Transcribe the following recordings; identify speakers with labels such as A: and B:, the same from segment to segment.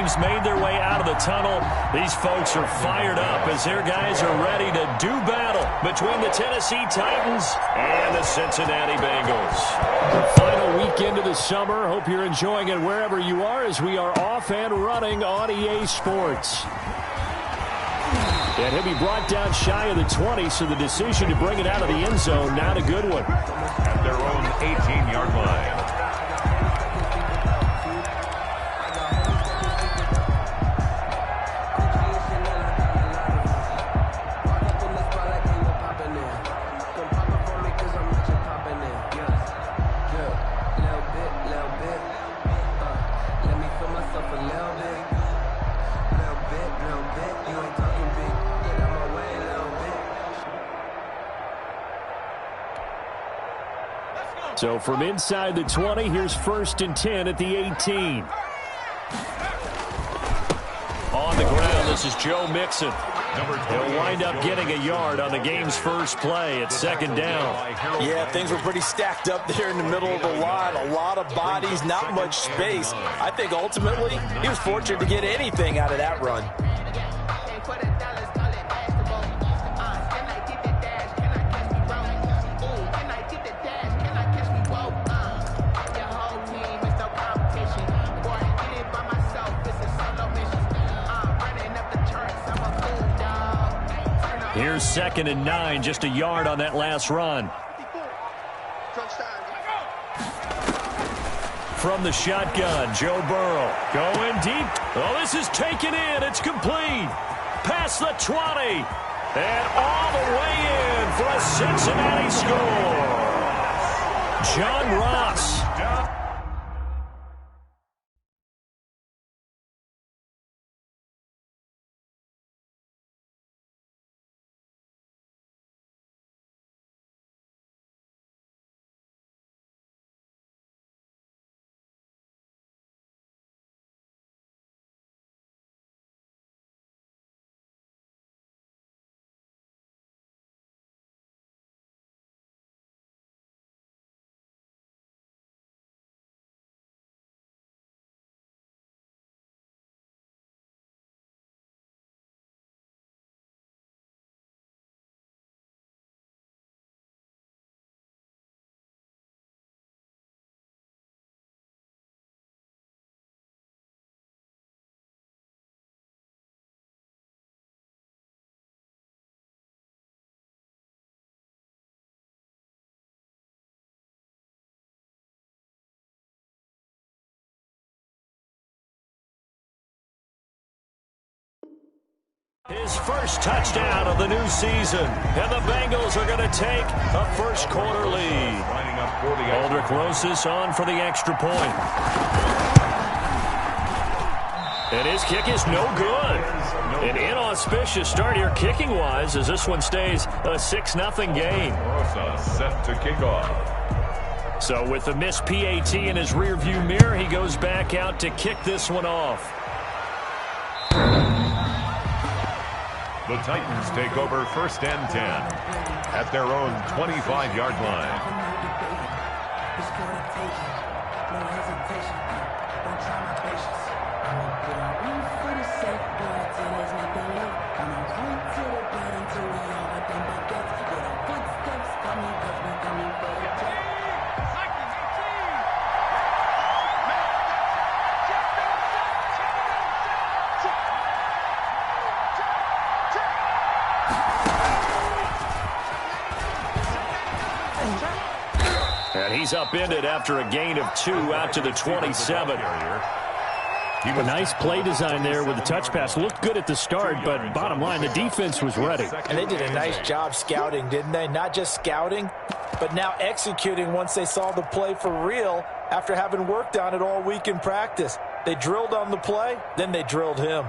A: teams made their way out of the tunnel. These folks are fired up as their guys are ready to do battle between the Tennessee Titans and the Cincinnati Bengals. Final weekend of the summer. Hope you're enjoying it wherever you are as we are off and running on EA Sports. And he'll be brought down shy of the 20, so the decision to bring it out of the end zone, not a good one.
B: At their own 18-yard line.
A: So from inside the 20, here's 1st and 10 at the 18. On the ground, this is Joe Mixon. He'll wind up getting a yard on the game's first play at 2nd down.
C: Yeah, things were pretty stacked up there in the middle of the line. A lot of bodies, not much space. I think ultimately he was fortunate to get anything out of that run.
A: Here's 2nd and 9, just a yard on that last run. From the shotgun, Joe Burrow going deep. Oh, this is taken in. It's complete. Past the 20. And all the way in for a Cincinnati score. John Ross. His first touchdown of the new season. And the Bengals are going to take a first-quarter lead. Aldrich Rosas on for the extra point. And his kick is no good. An inauspicious start here kicking-wise as this one stays a 6-0 game.
B: Rosas set to kick off.
A: So with the missed PAT in his rearview mirror, he goes back out to kick this one off.
B: The Titans take over 1st and 10 at their own 25-yard line.
A: And he's upended after a gain of 2 out to the 27. A nice play design there with the touch pass. Looked good at the start, but bottom line, the defense was ready.
C: And they did a nice job scouting, didn't they? Not just scouting, but now executing once they saw the play for real after having worked on it all week in practice. They drilled on the play, then they drilled him.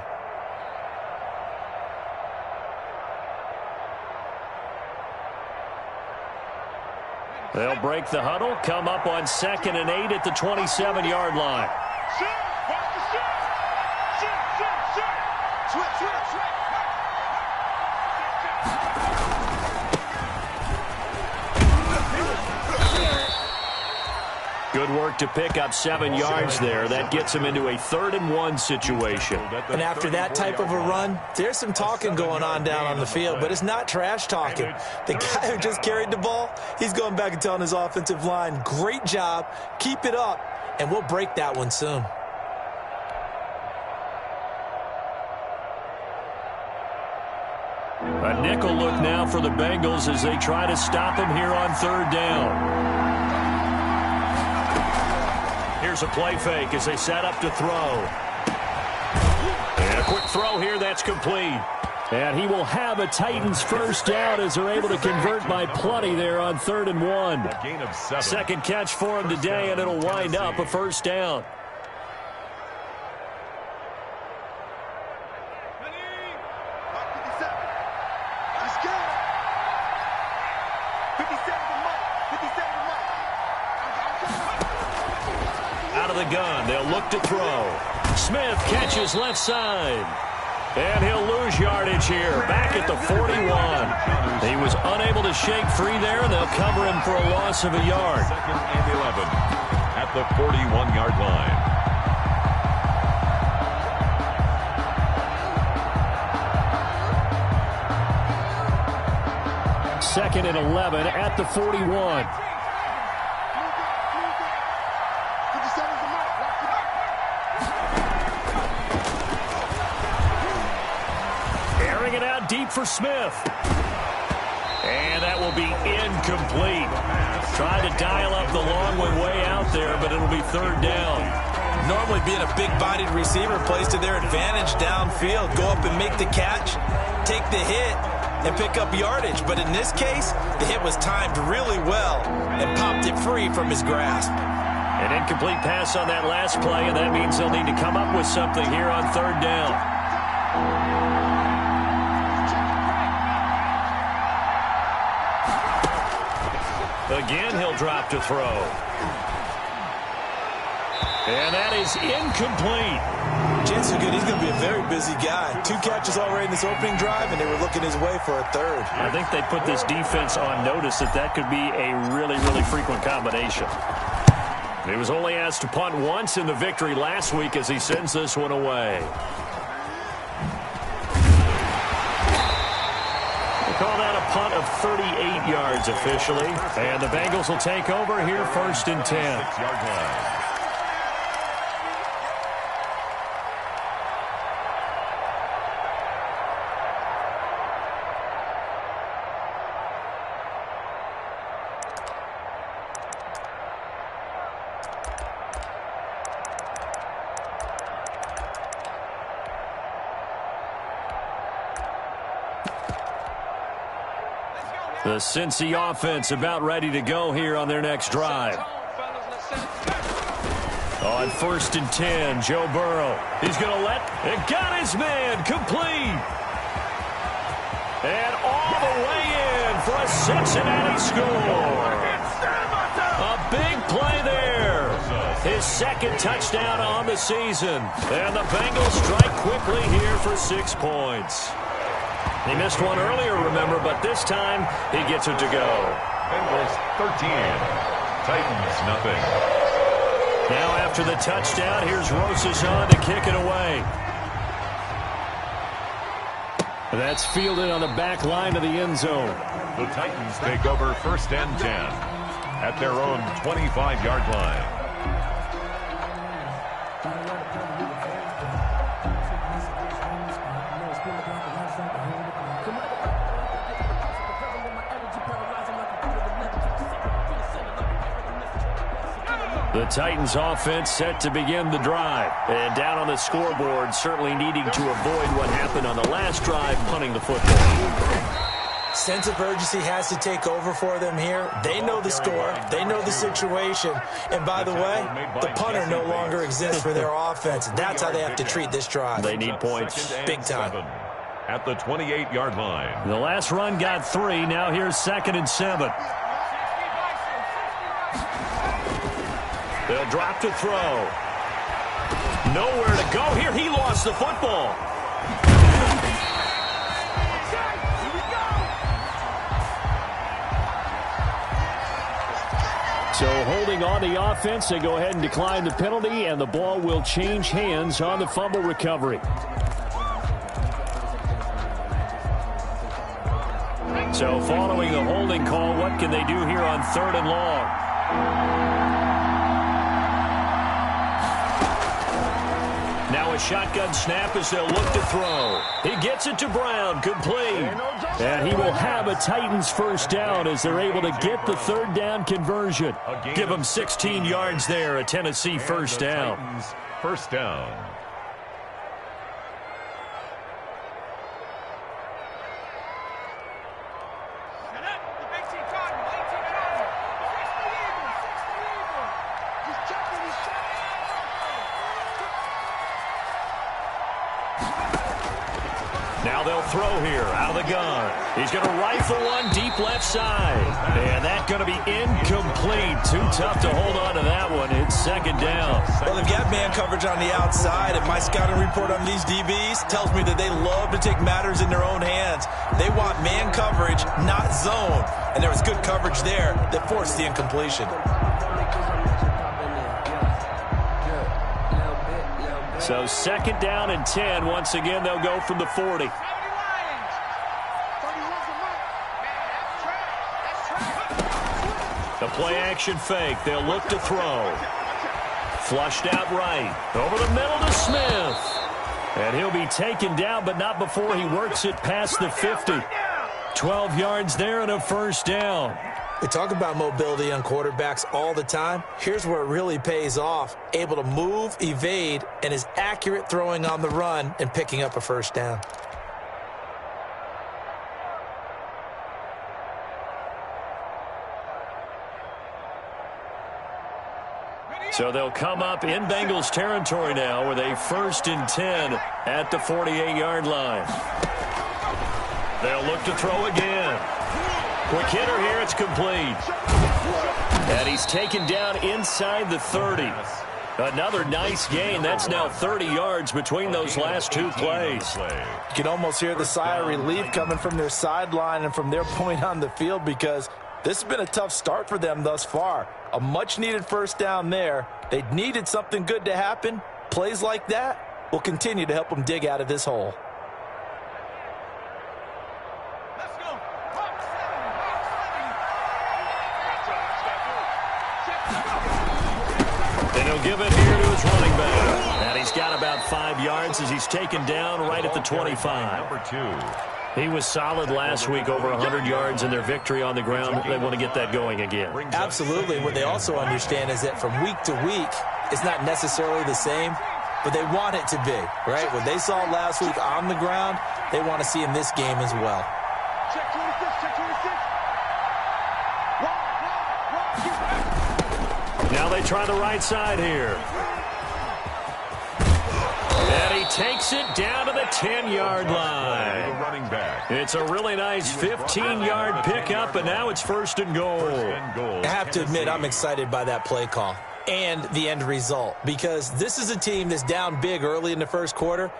A: They'll break the huddle, come up on 2nd and 8 at the 27-yard line. Good Good work to pick up 7 yards there. That gets him into a 3rd-and-1 situation.
C: And after that type of a run, there's some talking going on down on the field, but it's not trash talking. The guy who just carried the ball, he's going back and telling his offensive line, great job, keep it up, and we'll break that one soon.
A: A nickel look now for the Bengals as they try to stop him here on 3rd down. Here's a play fake as they set up to throw. And a quick throw here, that's complete. And he will have a Titans 1st down as they're able to convert by plenty there on 3rd-and-1.
B: A gain of 7.
A: Second catch for him today, and it'll wind up a 1st down. Out of the gun, they'll look to throw. Smith catches left side. And he'll lose yardage here, back at the 41. He was unable to shake free there, and they'll cover him for a loss of a yard.
B: 2nd and 11 at the 41-yard line.
A: 2nd and 11 at the 41. Airing it out deep for Smith. And that will be incomplete. Tried to dial up the long way out there, but it'll be 3rd down.
C: Normally being a big-bodied receiver plays to their advantage downfield. Go up and make the catch, take the hit, and pick up yardage. But in this case, the hit was timed really well and popped it free from his grasp.
A: An incomplete pass on that last play, and that means they'll need to come up with something here on 3rd down. Again, he'll drop to throw. And that is incomplete.
C: Chance is good. He's going to be a very busy guy. 2 catches already in this opening drive, and they were looking his way for a 3rd.
A: I think they put this defense on notice that could be a really, really frequent combination. He was only asked to punt once in the victory last week as he sends this one away. They call that a punt of 38 yards officially. And the Bengals will take over here 1st and 10.
B: 6-yard line.
A: The Cincy offense about ready to go here on their next drive. On 1st and 10, Joe Burrow. He's going to and got his man complete. And all the way in for a Cincinnati score. A big play there. His 2nd touchdown on the season. And the Bengals strike quickly here for 6 points. He missed one earlier, remember, but this time he gets it to go.
B: Bengals 13. Titans nothing.
A: Now after the touchdown, here's Rosas on to kick it away. That's fielded on the back line of the end zone.
B: The Titans take over 1st and 10 at their own 25-yard line.
A: The Titans offense set to begin the drive. And down on the scoreboard, certainly needing to avoid what happened on the last drive, punting the football.
C: Sense of urgency has to take over for them here. They know the score. They know the situation. And by the way, the punter no longer exists for their offense. That's how they have to treat this drive.
A: They need points.
C: Big time.
B: At the 28-yard line.
A: The last run got 3. Now here's 2nd and 7. They'll drop to throw. Nowhere to go here. He lost the football. So holding holding on the offense. They go ahead and decline the penalty, and the ball will change hands on the fumble recovery. So following the holding call, what can they do here on 3rd and long? Now a shotgun snap as they'll look to throw. He gets it to Brown, complete. And he will have a Titans first down as they're able to get the 3rd down conversion. Give them 16 yards there, a Tennessee first down.
B: First down.
A: Now they'll throw here out of the gun. He's going to rifle one deep left side. And that's going to be incomplete. Too tough to hold on to that one. It's 2nd down.
C: Well, they've got man coverage on the outside, and my scouting report on these DBs tells me that they love to take matters in their own hands. They want man coverage, not zone. And there was good coverage there that forced the incompletion.
A: So 2nd down and 10. Once again, they'll go from the 40. The play-action fake. They'll look to throw. Flushed out right. Over the middle to Smith. And he'll be taken down, but not before he works it past the 50. 12 yards there and a first down.
C: We talk about mobility on quarterbacks all the time. Here's where it really pays off. Able to move, evade, and is accurate throwing on the run and picking up a first down.
A: So they'll come up in Bengals territory now with a 1st and 10 at the 48-yard line. They'll look to throw again. Quick hitter here, it's complete. And he's taken down inside the 30. Another nice gain. That's now 30 yards between those last 2 plays.
C: You can almost hear the sigh of relief coming from their sideline and from their point on the field because this has been a tough start for them thus far. A much-needed first down there. They needed something good to happen. Plays like that will continue to help them dig out of this hole.
A: And he'll give it here to his running back. And he's got about 5 yards as he's taken down right at the 25.
B: Number 2.
A: He was solid last week, over 100 yards in their victory on the ground. They want to get that going again.
C: Absolutely. What they also understand is that from week to week, it's not necessarily the same, but they want it to be, right? What they saw last week on the ground, they want to see in this game as well.
A: Now they try the right side here. And he takes it down to the 10-yard line. It's a really nice 15-yard pickup, and now it's 1st and goal.
C: I have to admit, I'm excited by that play call and the end result because this is a team that's down big early in the first quarter,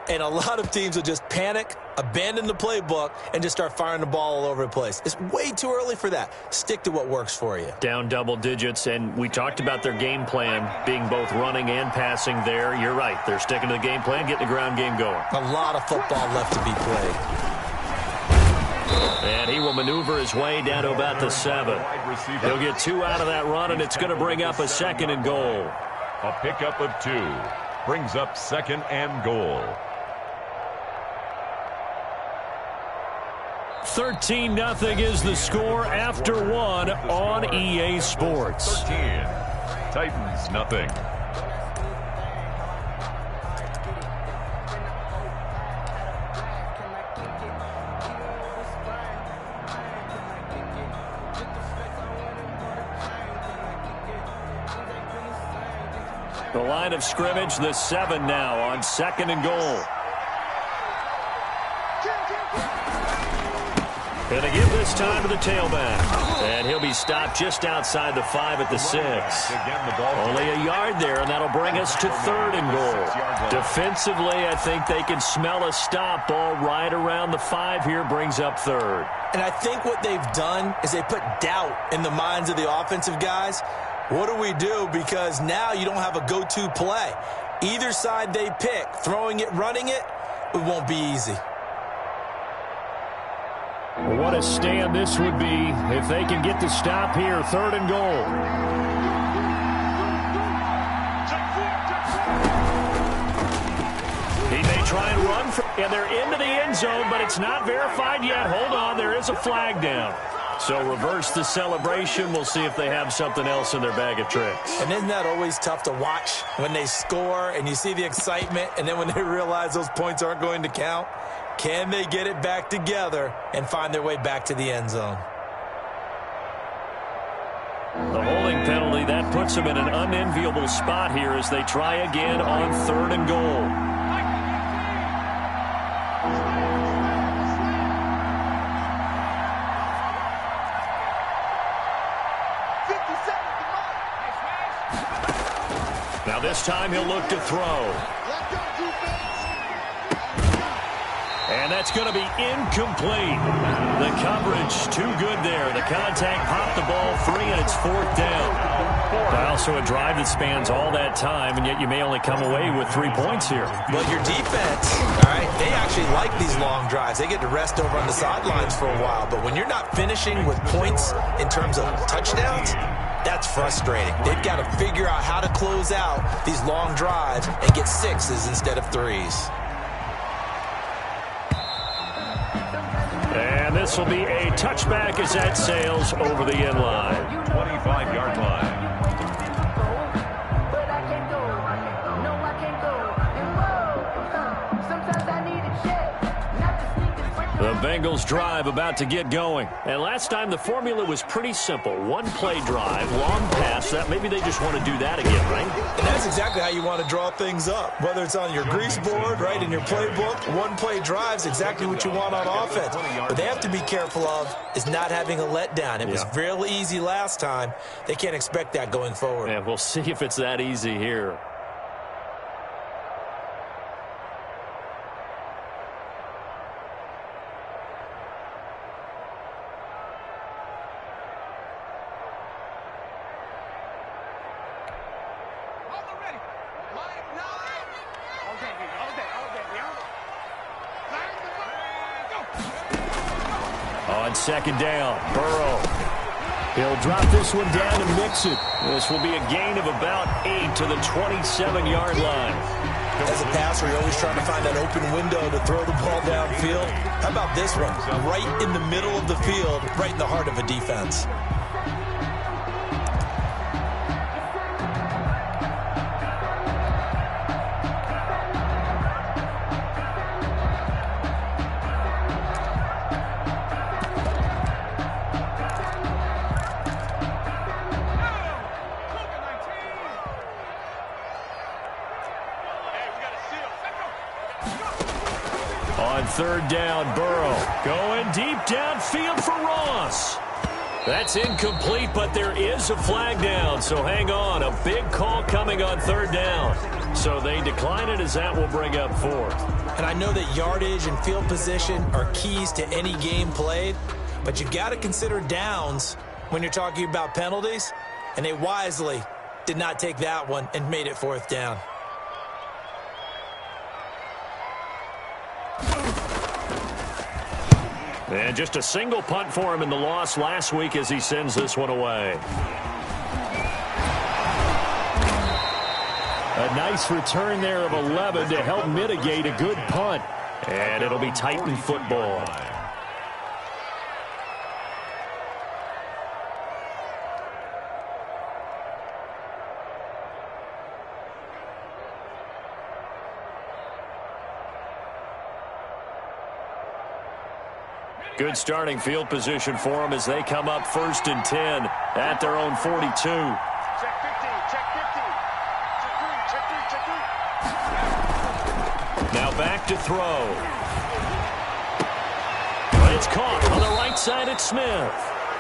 C: and a lot of teams will just panic, abandon the playbook, and just start firing the ball all over the place. It's way too early for that. Stick to what works for you.
A: Down double digits, and we talked about their game plan being both running and passing there. You're right. They're sticking to the game plan, getting the ground game going.
C: A lot of football left to be played.
A: And he will maneuver his way down to about the 7. He'll get 2 out of that run, and it's going to bring up a 2nd and goal.
B: A pickup of 2 brings up 2nd and goal.
A: 13-0 is the score after 1 on EA Sports.
B: 13. Titans, nothing.
A: The line of scrimmage, the 7 now on 2nd and goal. And they give this time to the tailback. And he'll be stopped just outside the 5 at the 6. Only a yard there, and that'll bring us to 3rd and goal. Defensively, I think they can smell a stop ball right around the 5 here, brings up 3rd.
C: And I think what they've done is they put doubt in the minds of the offensive guys. What do we do? Because now you don't have a go-to play. Either side they pick, throwing it, running it, it won't be easy.
A: What a stand this would be if they can get the stop here. 3rd and goal. He may try and run, and they're into the end zone, but it's not verified yet. Hold on, there is a flag down. So reverse the celebration. We'll see if they have something else in their bag of tricks.
C: And isn't that always tough to watch when they score and you see the excitement, and then when they realize those points aren't going to count? Can they get it back together and find their way back to the end zone?
A: The holding penalty, that puts them in an unenviable spot here as they try again on 3rd and goal. Now this time he'll look to throw. And that's going to be incomplete. The coverage too good there. The contact popped the ball free, and it's 4th down. Also a drive that spans all that time, and yet you may only come away with 3 points here.
C: But your defense, all right, they actually like these long drives. They get to rest over on the sidelines for a while. But when you're not finishing with points in terms of touchdowns, that's frustrating. They've got to figure out how to close out these long drives and get 6s instead of 3s.
A: And this will be a touchback as that sails over the end line.
B: 25-yard line.
A: The Bengals drive about to get going. And last time the formula was pretty simple. One-play drive, long pass. That maybe they just want to do that again, right?
C: And that's exactly how you want to draw things up. Whether it's on your grease board, right, in your playbook, one-play drive is exactly what you want on offense. What they have to be careful of is not having a letdown. It was real easy last time. They can't expect that going forward.
A: Yeah, we'll see if it's that easy here. On 2nd down, Burrow. He'll drop this one down and mix it. This will be a gain of about 8 to the 27-yard line.
C: As a passer, you're always trying to find that open window to throw the ball downfield. How about this one? Right in the middle of the field, right in the heart of a defense.
A: On 3rd down, Burrow going deep downfield for Ross. That's incomplete, but there is a flag down, so hang on. A big call coming on 3rd down. So they decline it as that will bring up 4th.
C: And I know that yardage and field position are keys to any game played, but you've got to consider downs when you're talking about penalties, and they wisely did not take that one and made it 4th down.
A: And just a single punt for him in the loss last week as he sends this one away. A nice return there of 11 to help mitigate a good punt. And it'll be Titan football. Good starting field position for them as they come up 1st and 10 at their own 42.
D: Check 50, check 50. Check 3, check 3.
A: Now back to throw. It's caught on the right side at Smith.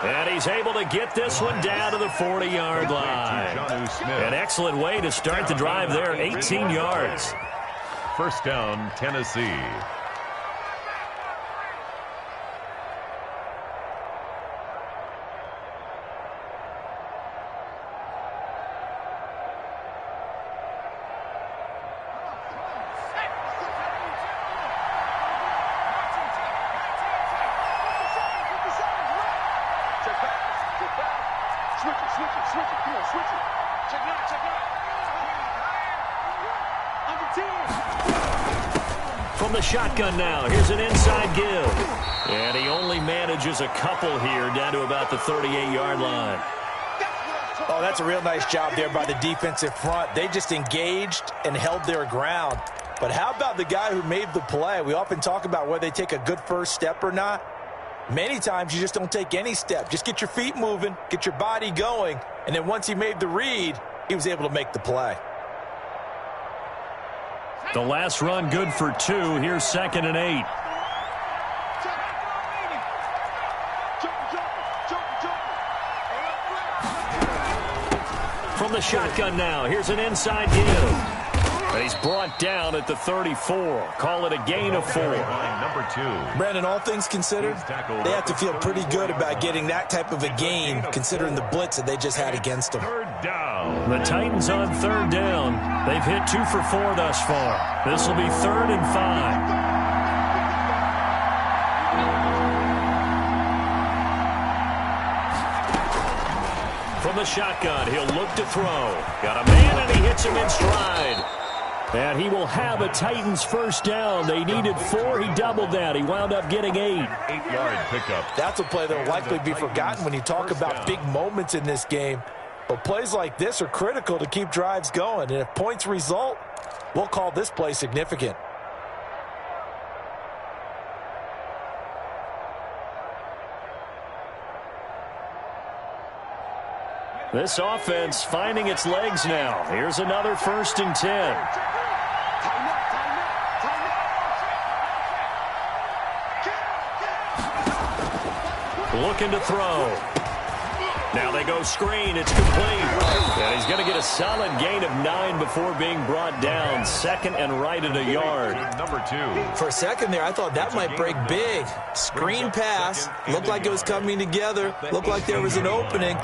A: And he's able to get this one down to the 40-yard line. An excellent way to start the drive there, 18 yards.
B: 1st down, Tennessee.
A: From the shotgun now, here's an inside give. And he only manages a couple here down to about the 38-yard line.
C: Oh, that's a real nice job there by the defensive front. They just engaged and held their ground. But how about the guy who made the play? We often talk about whether they take a good first step or not. Many times you just don't take any step. Just get your feet moving, get your body going, and then once he made the read, he was able to make the play.
A: The last run good for 2. Here's 2nd and 8. From the shotgun now, here's an inside give. And he's brought down at the 34. Call it a gain of 4.
B: Number 2.
C: Brandon, all things considered, they have to feel pretty good about getting that type of a gain, considering the blitz that they just had against them.
B: 3rd down.
A: The Titans on 3rd down. They've hit 2 for 4 thus far. This will be 3rd and 5. From the shotgun, he'll look to throw. Got a man, and he hits him in stride. And he will have a Titans first down. They needed 4. He doubled that. He wound up getting 8.
B: 8-yard pickup.
C: That's a play that will likely be forgotten when you talk about big moments in this game. But plays like this are critical to keep drives going. And if points result, we'll call this play significant.
A: This offense finding its legs now. Here's another 1st and 10. Looking to throw. Now they go screen. It's complete. And he's going to get a solid gain of 9 before being brought down. 2nd and right at a yard.
B: Number 2.
C: For a second there, I thought that might break big. Screen pass. Looked like it was coming together. Looked like there was an opening.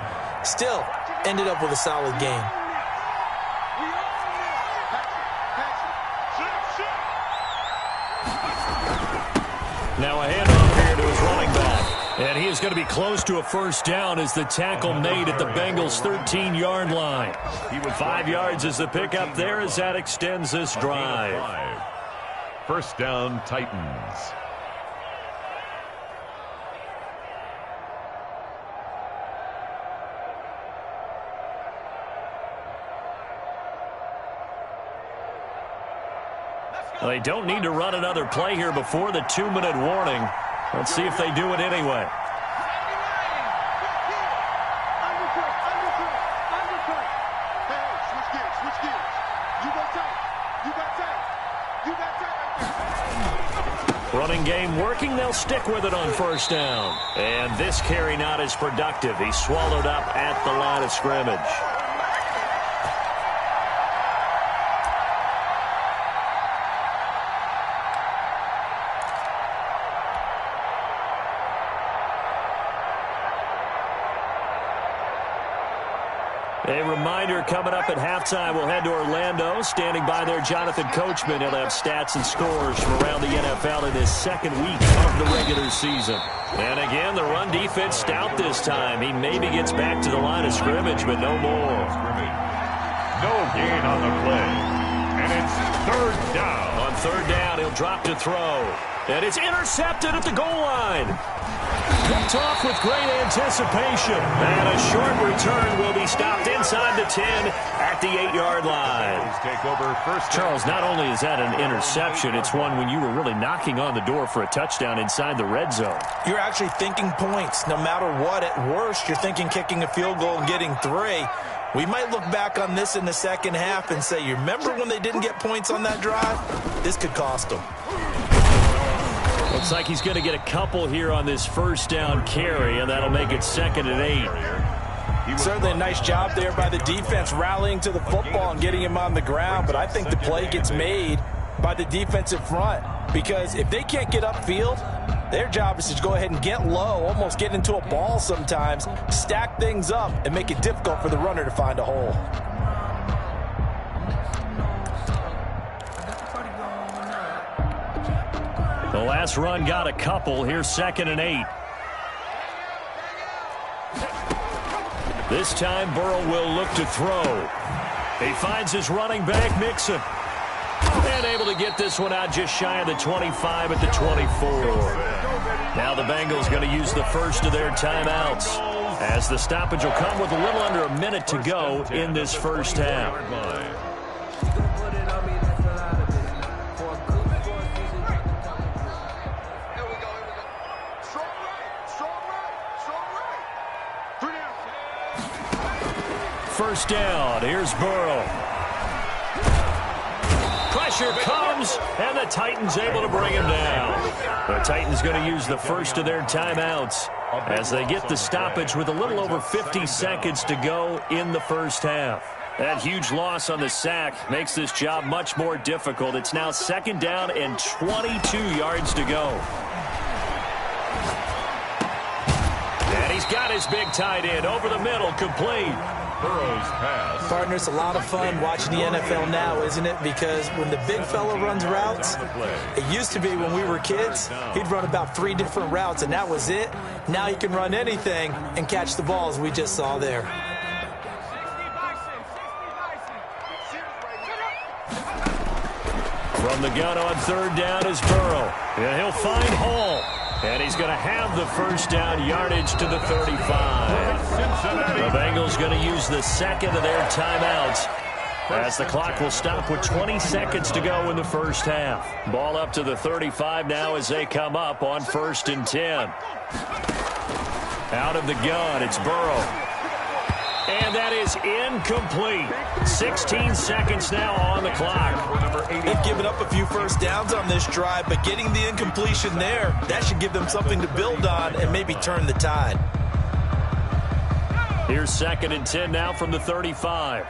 C: Still, ended up with a solid game.
A: Now a handoff here to his running back. And he is going to be close to a first down as the tackle made at the Bengals' 13-yard line. 5 yards is the pickup there as that extends this drive.
B: First down, Titans.
A: Well, they don't need to run another play here before the 2-minute warning. Let's see if they do it anyway. Running game working. They'll stick with it on first down. And this carry not as productive. He's swallowed up at the line of scrimmage. A reminder, coming up at halftime, we'll head to Orlando. Standing by there, Jonathan Coachman. He'll have stats and scores from around the NFL in his 2nd week of the regular season. And again, the run defense stout this time. He maybe gets back to the line of scrimmage, but no more.
B: No gain on the play. And it's 3rd down.
A: On 3rd down, he'll drop to throw. And it's intercepted at the goal line. Picked off with great anticipation. And a short return will be stopped inside the 10 at the 8-yard line.
B: Take over first.
A: Charles, not only is that an interception, it's one when you were really knocking on the door for a touchdown inside the red zone.
C: You're actually thinking points. No matter what, at worst, you're thinking kicking a field goal and getting 3. We might look back on this in the second half and say, you remember when they didn't get points on that drive? This could cost them.
A: Looks like he's going to get a couple here on this first down carry, and that'll make it 2nd and 8.
C: Certainly a nice job there by the defense rallying to the football and getting him on the ground, but I think the play gets made by the defensive front because if they can't get upfield, their job is to go ahead and get low, almost get into a ball sometimes, stack things up, and make it difficult for the runner to find a hole.
A: The last run got a couple. Here's 2nd and 8. This time Burrow will look to throw. He finds his running back, Mixon. And able to get this one out just shy of the 25 at the 24. Now the Bengals going to use the first of their timeouts, as the stoppage will come with a little under a minute to go in this first half. First down, here's Burrow. Pressure comes, and the Titans able to bring him down. The Titans going to use the first of their timeouts as they get the stoppage with a little over 50 seconds to go in the first half. That huge loss on the sack makes this job much more difficult. It's now second down and 22 yards to go. And he's got his big tight end over the middle, complete.
B: Burrow's pass.
C: Partners, a lot of fun watching the NFL now, isn't it? Because when the big fella runs routes, it used to be when we were kids, he'd run about 3 different routes, and that was it. Now he can run anything and catch the ball, as we just saw there.
A: From the gun on third down is Burrow. And he'll find Hall. And he's going to have the first down yardage to the 35. The Bengals going to use the second of their timeouts, as the clock will stop with 20 seconds to go in the first half. Ball up to the 35 now as they come up on 1st and 10. Out of the gun, it's Burrow. And that is incomplete. 16 seconds now on the clock.
C: They've given up a few first downs on this drive, but getting the incompletion there, that should give them something to build on and maybe turn the tide.
A: Here's 2nd and 10 now from the 35.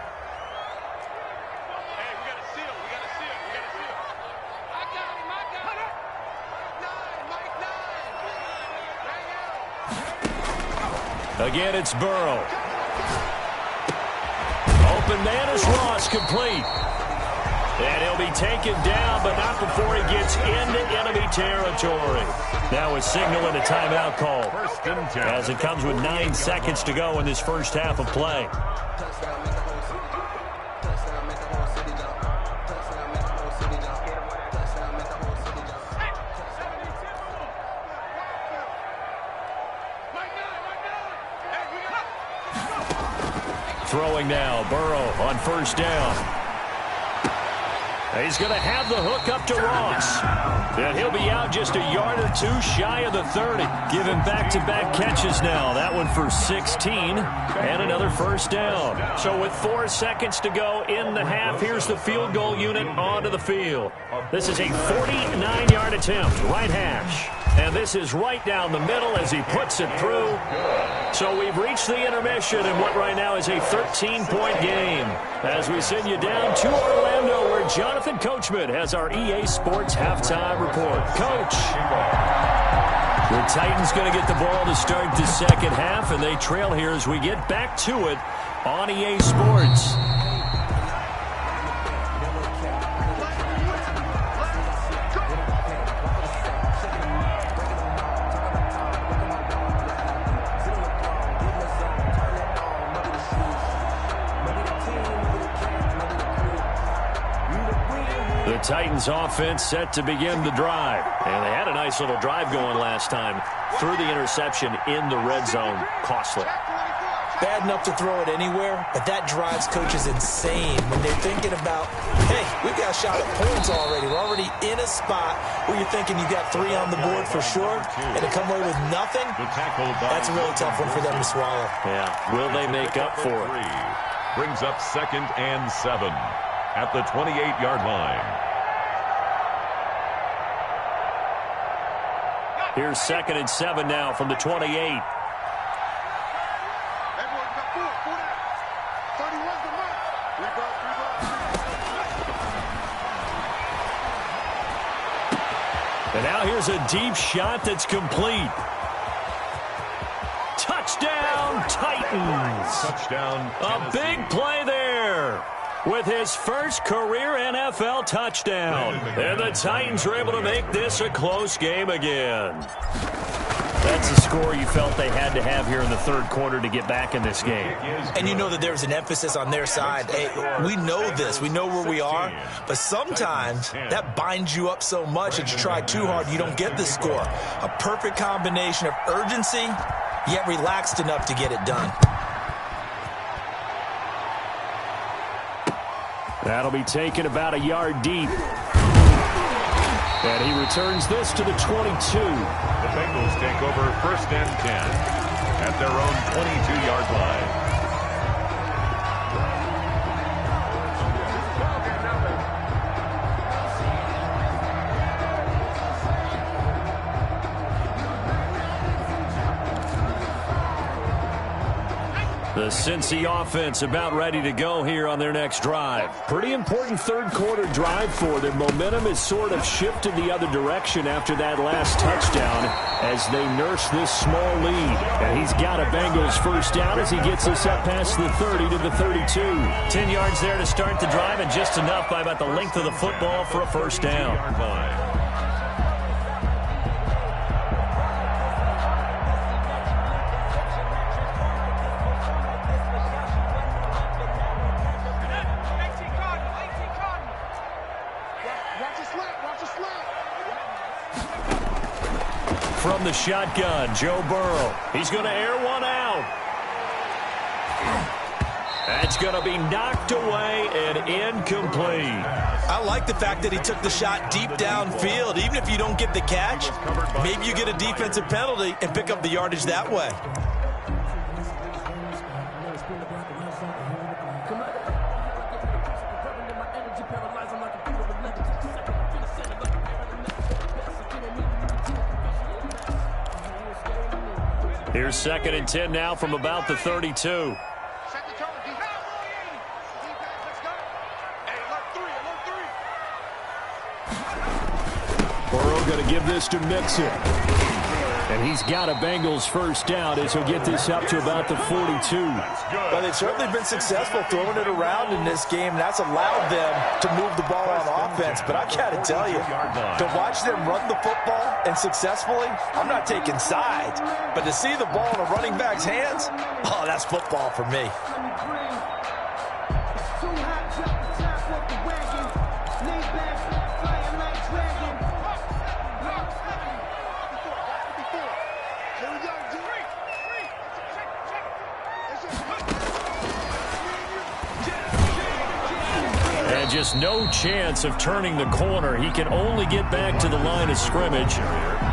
A: Again, it's Burrow. Open man is Ross, complete. And he'll be taken down, but not before he gets into enemy territory. Now a signal and a timeout call, as it comes with 9 seconds to go in this first half of play. Throwing now, Burrow on first down. He's going to have the hook up to Ross. And he'll be out just a yard or two shy of the 30. Give him back-to-back catches now. That one for 16 and another first down. So with 4 seconds to go in the half, here's the field goal unit onto the field. This is a 49-yard attempt, right hash. And this is right down the middle as he puts it through. So we've reached the intermission in what right now is a 13-point game, as we send you down to Orlando, where Jonathan Coachman has our EA Sports halftime report. Coach. The Titans going to get the ball to start the second half, and they trail here as we get back to it on EA Sports. The Titans offense set to begin the drive. And they had a nice little drive going last time. Threw the interception in the red zone. Costly.
C: Bad enough to throw it anywhere, but that drives coaches insane when they're thinking about, hey, we've got a shot at points already. We're already in a spot where you're thinking you got 3 on the board for sure, and to come away with nothing, that's a really tough one for them to swallow.
A: Yeah, will they make up for it?
B: Brings up 2nd and 7 at the 28-yard line.
A: Here's 2nd and 7 now from the 28. And now here's a deep shot that's complete. Touchdown, Titans.
B: Touchdown,
A: A big play there with his first career NFL touchdown. And the Titans are able to make this a close game again. That's the score you felt they had to have here in the third quarter to get back in this game.
C: And you know that there's an emphasis on their side. Hey, we know this. We know where we are. But sometimes that binds you up so much that you try too hard, you don't get the score. A perfect combination of urgency, yet relaxed enough to get it done.
A: That'll be taken about a yard deep. And he returns this to the 22.
B: The Bengals take over first and 10 at their own 22-yard line.
A: The Cincy offense about ready to go here on their next drive. Pretty important third quarter drive for them. Momentum has sort of shifted the other direction after that last touchdown as they nurse this small lead. And he's got a Bengals first down as he gets us up past the 30 to the 32. 10 yards there to start the drive and just enough by about the length of the football for a first down. From the shotgun, Joe Burrow. He's going to air one out. That's going to be knocked away and incomplete.
C: I like the fact that he took the shot deep downfield. Even if you don't get the catch, maybe you get a defensive penalty and pick up the yardage that way.
A: Here's second and 10 now from about the 32.
D: Set the tone, defense. Let's go. Hey, alert 3, alert 3.
A: Burrow going to give this to Mixon. And he's got a Bengals first down as he'll get this up to about the 42.
C: Well, they've certainly been successful throwing it around in this game. That's allowed them to move the ball on offense. But I got to tell you, to watch them run the football and successfully, I'm not taking sides. But to see the ball in a running back's hands, oh, that's football for me.
A: And just no chance of turning the corner. He can only get back to the line of scrimmage.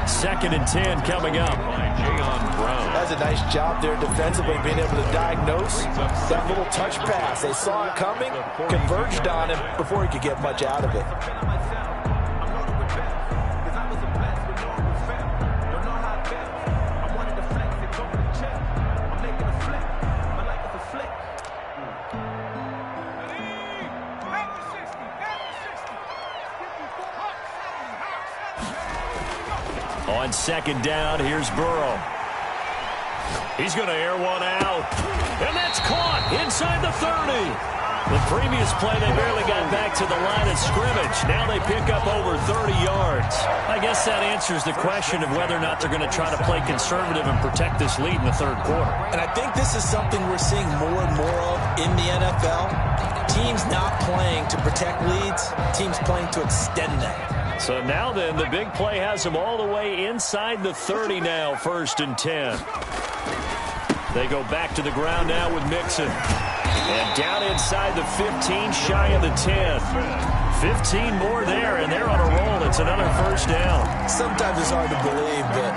A: Second and 10 coming up.
C: That's a nice job there defensively, being able to diagnose that little touch pass. They saw it coming, converged on him before he could get much out of it.
A: On second down, here's Burrow. He's going to air one out. And that's caught inside the 30. The previous play, they barely got back to the line of scrimmage. Now they pick up over 30 yards. I guess that answers the question of whether or not they're going to try to play conservative and protect this lead in the third quarter.
C: And I think this is something we're seeing more and more of in the NFL. Teams not playing to protect leads, teams playing to extend them.
A: So now then, the big play has them all the way inside the 30 now, first and 10. They go back to the ground now with Mixon. And down inside the 15, shy of the 10. 15 more there, and they're on a roll. It's another first down.
C: Sometimes it's hard to believe, but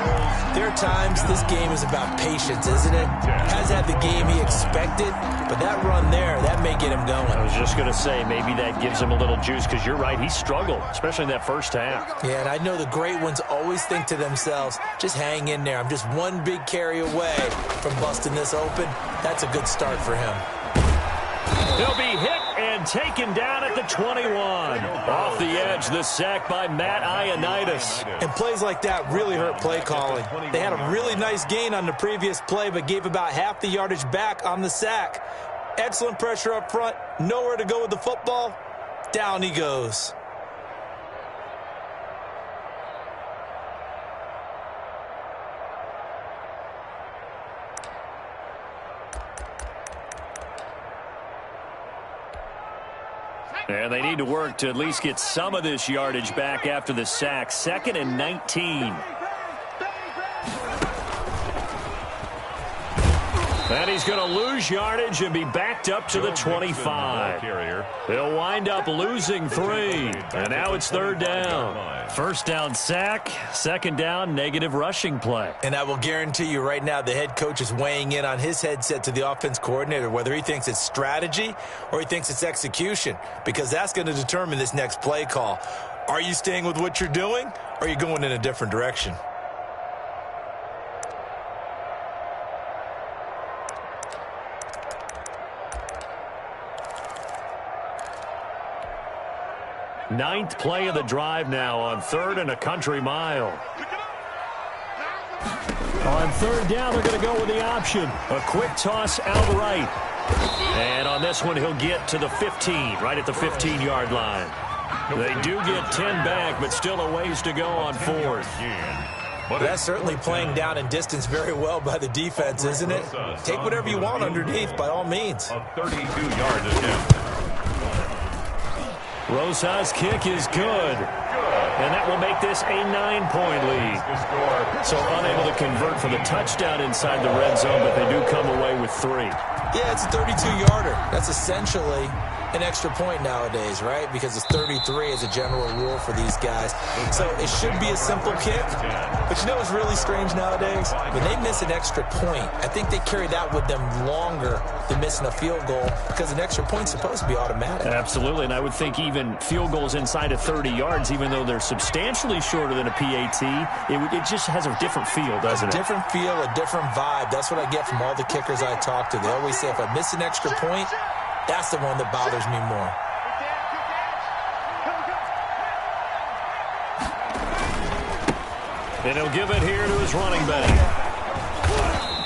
C: there are times this game is about patience, isn't it? Has had the game he expected, but that run there, that may get him going.
A: I was just going to say, maybe that gives him a little juice, because you're right, he struggled, especially in that first half.
C: Yeah, and I know the great ones always think to themselves, just hang in there. I'm just one big carry away from busting this open. That's a good start for him.
A: He'll be hit and taken down at the 21. Off the edge, the sack by Matt Ioannidis.
C: And plays like that really hurt play calling. They had a really nice gain on the previous play, but gave about half the yardage back on the sack. Excellent pressure up front. Nowhere to go with the football. Down he goes.
A: And they need to work to at least get some of this yardage back after the sack. 2nd and 19. And he's going to lose yardage and be backed up to the 25. He'll wind up losing 3. And now it's 3rd down. 1st down sack, 2nd down negative rushing play.
C: And I will guarantee you right now the head coach is weighing in on his headset to the offense coordinator, whether he thinks it's strategy or he thinks it's execution, because that's going to determine this next play call. Are you staying with what you're doing, or are you going in a different direction?
A: Ninth play of the drive now on 3rd and a country mile. On 3rd down, they're going to go with the option. A quick toss out right. And on this one, he'll get to the 15, right at the 15-yard line. They do get 10 back, but still a ways to go on 4th.
C: That's certainly playing down in distance very well by the defense, isn't it? Take whatever you want underneath, by all means.
B: A 32-yard attempt.
A: Rosa's kick is good. And that will make this a 9-point lead. So unable to convert for the touchdown inside the red zone, but they do come away with 3.
C: Yeah, it's a 32-yarder. That's essentially an extra point nowadays, right? Because it's 33 as a general rule for these guys. So it should be a simple kick. But you know what's really strange nowadays? When they miss an extra point, I think they carry that with them longer than missing a field goal, because an extra point's supposed to be automatic.
A: Absolutely, and I would think even field goals inside of 30 yards, even though they're substantially shorter than a PAT, it just has a different feel, doesn't it?
C: A different feel, a different vibe. That's what I get from all the kickers I talk to. They always say if I miss an extra point, that's the one that bothers me more.
A: And he'll give it here to his running back.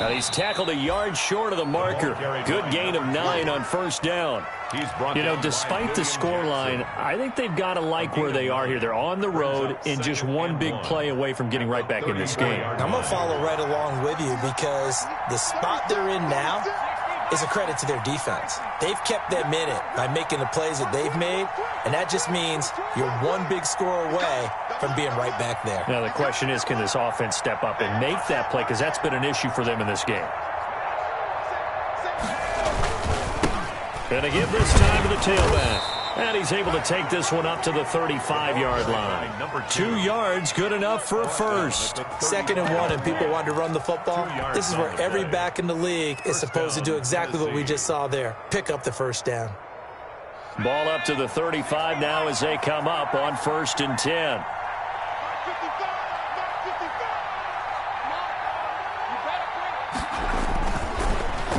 A: And he's tackled a yard short of the marker. Good gain of 9 on 1st down. You know, despite the scoreline, I think they've got to like where they are here. They're on the road and just one big play away from getting right back in this game.
C: I'm going to follow right along with you, because the spot they're in now is a credit to their defense. They've kept them in it by making the plays that they've made, and that just means you're one big score away from being right back there.
A: Now the question is, can this offense step up and make that play, because that's been an issue for them in this game. Going to give this time to the tailback. And he's able to take this one up to the 35-yard line. 2 yards, good enough for a first.
C: 2nd and 1, and people want to run the football. This is where every back in the league is supposed to do exactly what we just saw there. Pick up the 1st down.
A: Ball up to the 35 now as they come up on 1st and 10.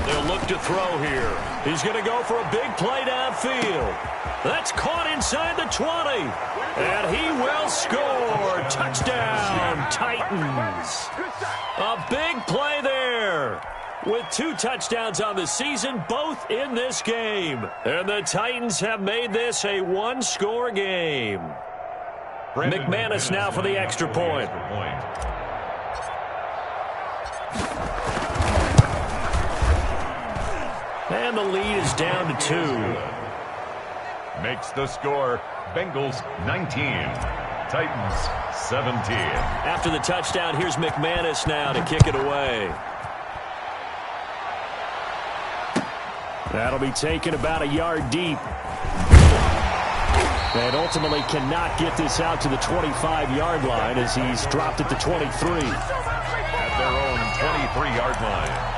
A: They'll look to throw here. He's going to go for a big play downfield. That's caught inside the 20. And he will score. Touchdown, Titans. A big play there. With 2 touchdowns on the season, both in this game. And the Titans have made this a 1-score game. McManus now for the extra point. And the lead is down to 2.
B: Makes the score Bengals 19, Titans 17.
A: After the touchdown, here's McManus now to kick it away. That'll be taken about a yard deep. And ultimately cannot get this out to the 25-yard line as he's dropped at the 23.
B: At their own 23-yard line.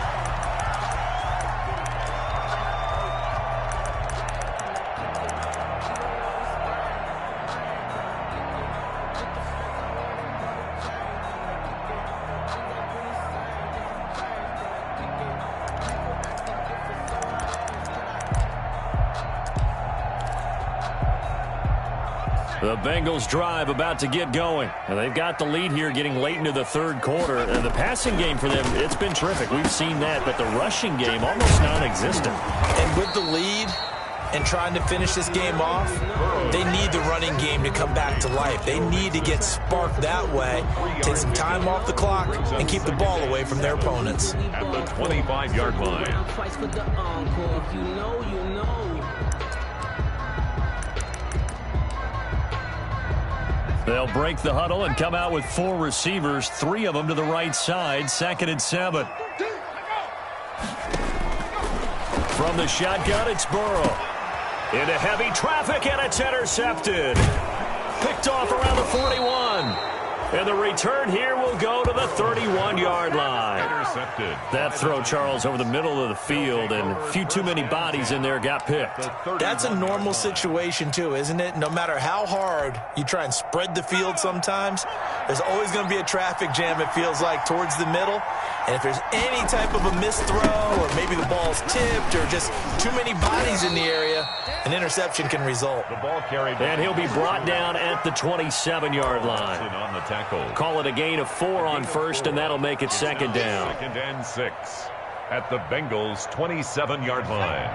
A: The Bengals drive about to get going. And they've got the lead here getting late into the 3rd quarter. And the passing game for them, it's been terrific. We've seen that, but the rushing game almost non-existent.
C: And with the lead and trying to finish this game off, they need the running game to come back to life. They need to get sparked that way, take some time off the clock, and keep the ball away from their opponents.
B: At the 25-yard line.
A: They'll break the huddle and come out with 4 receivers, 3 of them to the right side, 2nd and 7. From the shotgun, it's Burrow. Into heavy traffic, and it's intercepted. Picked off around the 41. And the return here will go to the 31-yard line.
B: Intercepted.
A: That throw, Charles, over the middle of the field, and a few too many bodies in there got picked.
C: That's a normal situation, too, isn't it? No matter how hard you try and spread the field sometimes, there's always going to be a traffic jam, it feels like, towards the middle. And if there's any type of a missed throw, or maybe the ball's tipped, or just too many bodies in the area, an interception can result.
B: The ball carried.
A: And he'll be brought down at the 27-yard line.
B: On the tackle.
A: Call it a gain of 4 on first, and that'll make it 2nd down.
B: 2nd and 6 at the Bengals' 27-yard line.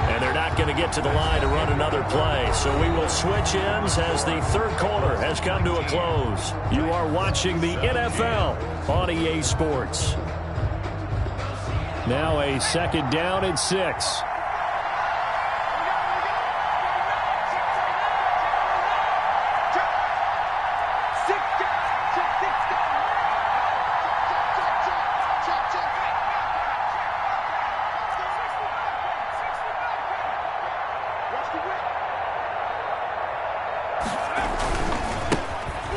A: And they're not going to get to the line to run another play. So we will switch ends as the 3rd quarter has come to a close. You are watching the NFL on EA Sports. Now a 2nd down and 6.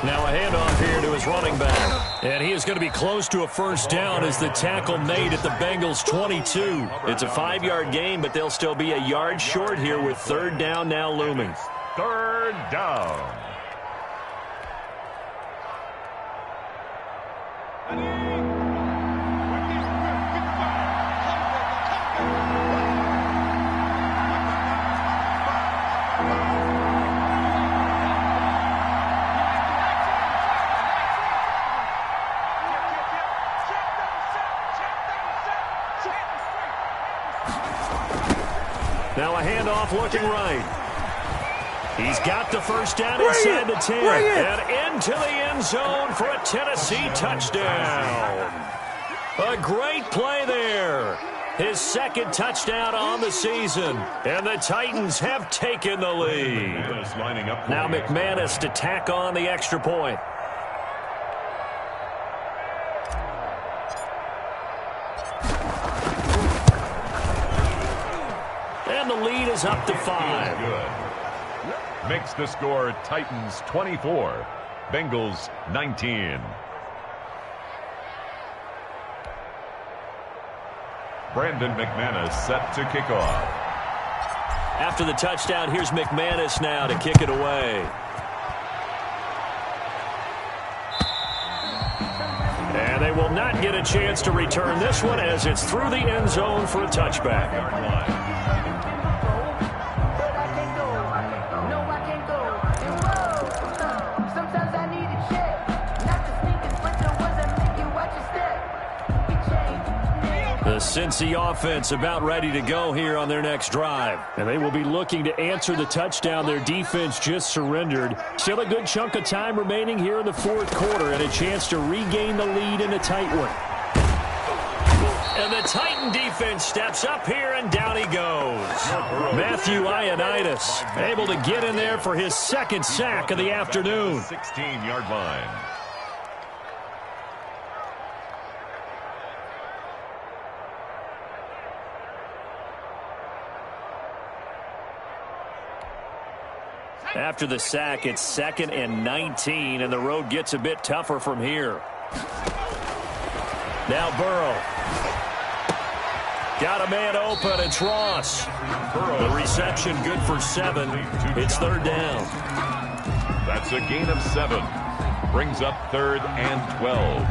A: Now a handoff here to his running back. And he is going to be close to a first down as the tackle made at the Bengals' 22. It's a 5-yard gain, but they'll still be a yard short here with 3rd down now looming.
B: 3rd down.
A: Now a handoff looking right. He's got the first down inside the 10. And into the end zone for a Tennessee touchdown. A great play there. His 2nd touchdown on the season. And the Titans have taken the lead. Now McManus to tack on the extra point. And the lead is up to 5.
B: Good. Makes the score Titans 24, Bengals 19. Brandon McManus set to kick off.
A: After the touchdown, here's McManus now to kick it away. And they will not get a chance to return this one as it's through the end zone for a touchback. The Cincy offense about ready to go here on their next drive. And they will be looking to answer the touchdown their defense just surrendered. Still a good chunk of time remaining here in the 4th quarter and a chance to regain the lead in a tight one. And the Titan defense steps up here, and down he goes. Matthew Ioannidis able to get in there for his 2nd sack of the afternoon.
B: 16-yard line.
A: After the sack, it's 2nd and 19, and the road gets a bit tougher from here. Now Burrow. Got a man open. It's Ross. The reception good for 7. It's 3rd down.
B: That's a gain of 7. Brings up 3rd and 12.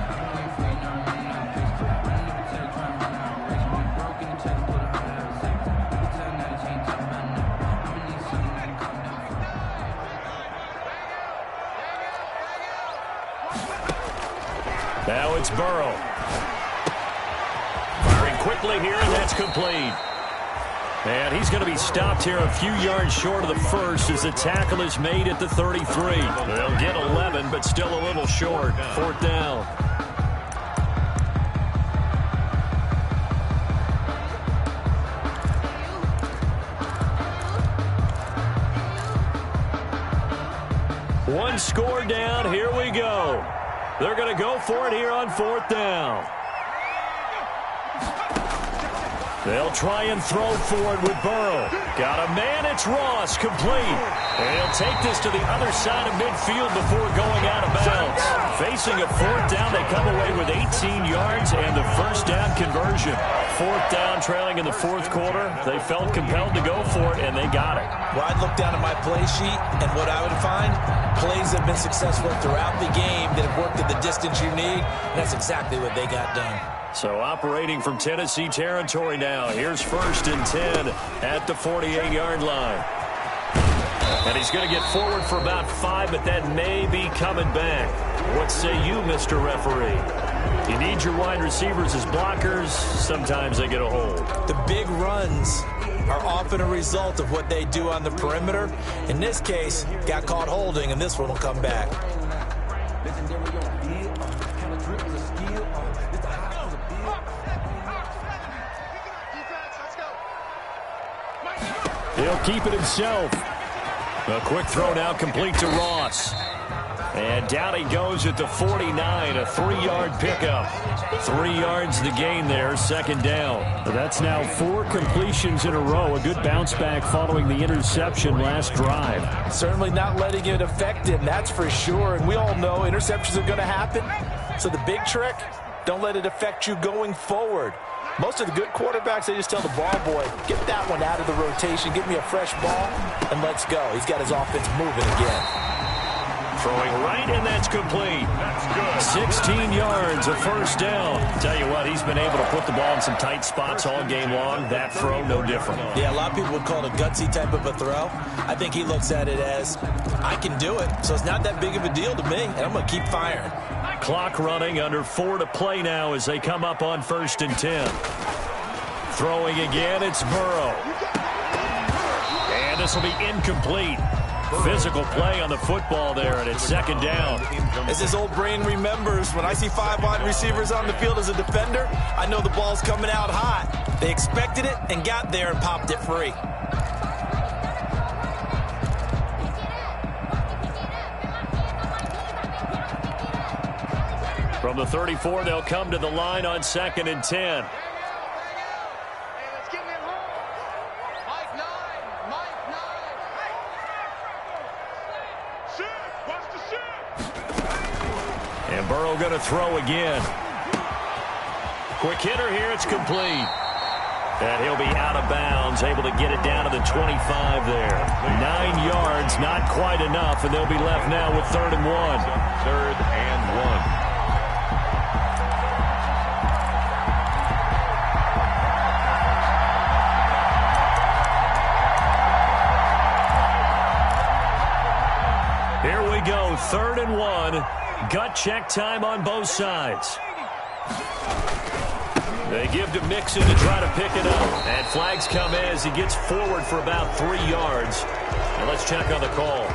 A: Now it's Burrow. Firing quickly here, and that's complete. And he's going to be stopped here a few yards short of the first as the tackle is made at the 33. They'll get 11, but still a little short. 4th down. One score down. Here we go. They're going to go for it here on 4th down. They'll try and throw for it with Burrow. Got a man. It's Ross. Complete. And he'll take this to the other side of midfield before going out of bounds. Facing a 4th down, they come away with 18 yards and the first down conversion. 4th down, trailing in the 4th quarter. They felt compelled to go for it, and they got it.
C: Well, I'd look down at my play sheet, and what I would find, plays have been successful throughout the game that have worked at the distance you need, and that's exactly what they got done.
A: So operating from Tennessee territory now. Here's 1st and 10 at the 48-yard line. And he's going to get forward for about 5, but that may be coming back. What say you, Mr. Referee? You need your wide receivers as blockers. Sometimes they get a hold.
C: The big runs are often a result of what they do on the perimeter. In this case, got caught holding, and this one will come back.
A: He'll keep it himself. A quick throw now complete to Ross. And down he goes at the 49, a 3-yard pickup. 3 yards the gain there, 2nd down.
E: That's now 4 completions in a row. A good bounce back following the interception last drive.
C: Certainly not letting it affect him, that's for sure. And we all know interceptions are going to happen. So the big trick, don't let it affect you going forward. Most of the good quarterbacks, they just tell the ball boy, get that one out of the rotation, give me a fresh ball, and let's go. He's got his offense moving again.
A: Throwing right, and that's complete. That's good. 16 yards, a 1st down. Tell you what, he's been able to put the ball in some tight spots all game long. That throw, no different.
C: Yeah, a lot of people would call it a gutsy type of a throw. I think he looks at it as, I can do it, so it's not that big of a deal to me, and I'm going to keep firing.
A: Clock running, under 4 to play now as they come up on 1st and 10. Throwing again, it's Burrow. And this will be incomplete. Physical play on the football there, and it's 2nd down.
C: As his old brain remembers, when I see 5 wide receivers on the field as a defender, I know the ball's coming out hot. They expected it and got there and popped it free.
A: From the 34, they'll come to the line on 2nd and 10. And Burrow going to throw again. Quick hitter here, it's complete. And he'll be out of bounds, able to get it down to the 25 there. 9 yards, not quite enough, and they'll be left now with 3rd and 1.
B: 3rd and 1.
A: Here we go, 3rd and 1. Gut check time on both sides. They give to Mixon to try to pick it up. And flags come in as he gets forward for about 3 yards. And let's check on the call.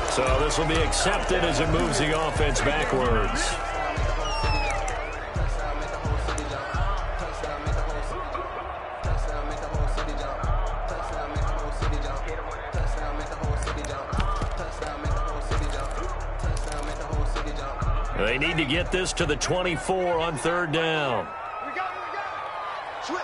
A: So this will be accepted as it moves the offense backwards. They need to get this to the 24 on 3rd down.
D: We got it. Switch.